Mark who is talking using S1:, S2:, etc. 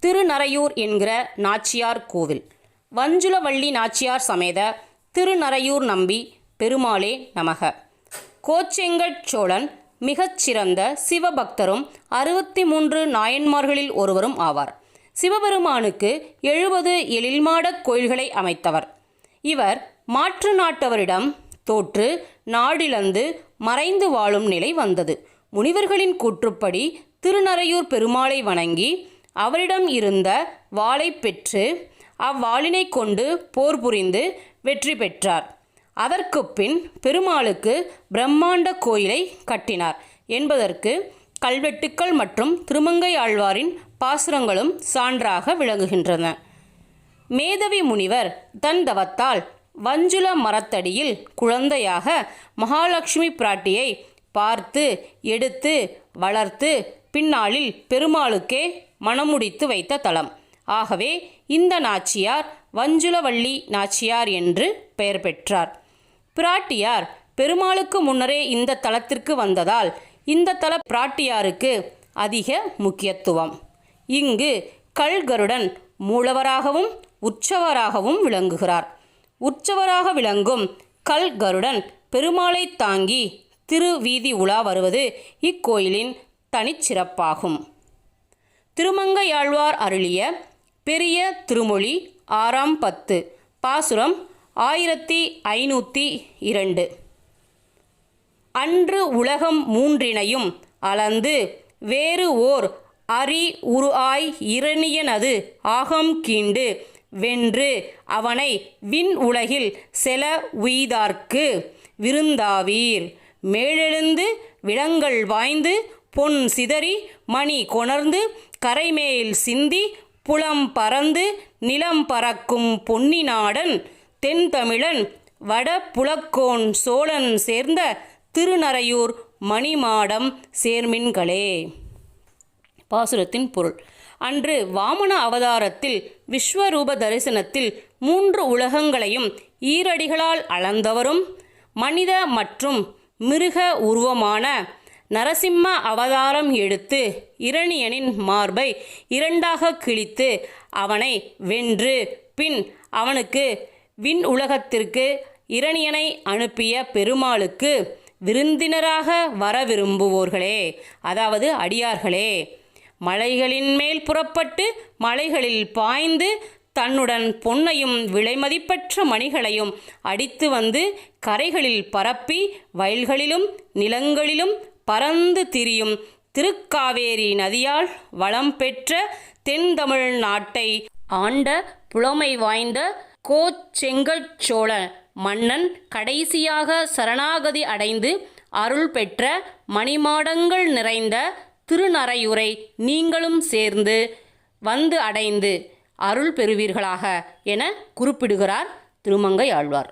S1: திருநறையூர் என்கிற நாச்சியார் கோவில். வஞ்சுளவள்ளி நாச்சியார் சமேத திருநறையூர் நம்பி பெருமாளே நமக. கோச்செங்கட் சோழன் மிகச்சிறந்த சிவபக்தரும் 63 நாயன்மார்களில் ஒருவரும் ஆவார். சிவபெருமானுக்கு 70 எழில்மாடக் கோயில்களை அமைத்தவர். இவர் மாற்று நாட்டவரிடம் தோற்று நாடிழந்து மறைந்து வாழும் நிலை வந்தது. முனிவர்களின் கூற்றுப்படி திருநறையூர் பெருமாளை வணங்கி அவரிடம் இருந்த வாளை பெற்று அவ்வாளினை கொண்டு போர் புரிந்து வெற்றி பெற்றார். அதற்கு பின் பெருமாளுக்கு பிரம்மாண்ட கோயிலை கட்டினார் என்பதற்கு கல்வெட்டுக்கள் மற்றும் திருமங்கை ஆழ்வாரின் பாசுரங்களும் சான்றாக விளங்குகின்றன. மேதவி முனிவர் தன் தவத்தால் வஞ்சுள மரத்தடியில் குழந்தையாக மகாலட்சுமி பிராட்டியை பார்த்து எடுத்து வளர்த்து பின்னாளில் பெருமாளுக்கே மணமுடித்து வைத்த தலம். ஆகவே இந்த நாச்சியார் வஞ்சுளவள்ளி நாச்சியார் என்று பெயர் பெற்றார். பிராட்டியார் பெருமாளுக்கு முன்னரே இந்த தலத்திற்கு வந்ததால் இந்த தல பிராட்டியாருக்கு அதிக முக்கியத்துவம். இங்கு கல்கருடன் மூலவராகவும் உற்சவராகவும் விளங்குகிறார். உற்சவராக விளங்கும் கல்கருடன் பெருமாளை தாங்கி திருவீதி உலா வருவது இக்கோயிலின் தனிச்சிறப்பாகும். திருமங்கையாழ்வார் அருளிய பெரிய திருமொழி 6ஆம் பத்து பாசுரம் 1502. அன்று உலகம் மூன்றினையும் அளந்து வேறு ஓர் அரி உருஆய் இரணியனது ஆகம் கீண்டு வென்று அவனை விண் உலகில் செல உய்தார்க்கு விருந்தாவீர் மேலெழுந்து விலங்கல் வாய்ந்து பொன் சிதறி மணி கொணர்ந்து கரைமேல் சிந்தி புலம் பறந்து நிலம் பறக்கும் பொன்னிநாடன் தென்தமிழன் வட புலக்கோன் சோழன் சேர்ந்த திருநறையூர் மணிமாடம் சேர்மின்களே. பாசுரத்தின் பொருள்: அன்று வாமன அவதாரத்தில் விஸ்வரூப தரிசனத்தில் 3 உலகங்களையும் ஈரடிகளால் அளந்தவரும் மனித மற்றும் மிருக உருவமான நரசிம்ம அவதாரம் எடுத்து இரணியனின் மார்பை 2ஆக கிழித்து அவனை வென்று பின் அவனுக்கு விண் உலகத்திற்கு இரணியனை அனுப்பிய பெருமாளுக்கு விருந்தினராக வர விரும்புவோர்களே, அதாவது அடியார்களே, மலைகளின் மேல் புறப்பட்டு மலைகளில் பாய்ந்து தன்னுடன் பொன்னையும் விலைமதிப்பற்ற மணிகளையும் அடித்து வந்து கரைகளில் பரப்பி வயல்களிலும் நிலங்களிலும் பறந்து திரியும் திருக்காவேரி நதியால் வளம் பெற்ற தென்தமிழ் நாட்டை ஆண்ட புலமை வாய்ந்த கோச்செங்கட் சோழ மன்னன் கடைசியாக சரணாகதி அடைந்து அருள் பெற்ற மணிமாடங்கள் நிறைந்த திருநறையூரை நீங்களும் சேர்ந்து வந்து அடைந்து அருள் பெறுவீர்களாக என குறிப்பிடுகிறார் திருமங்கை ஆழ்வார்.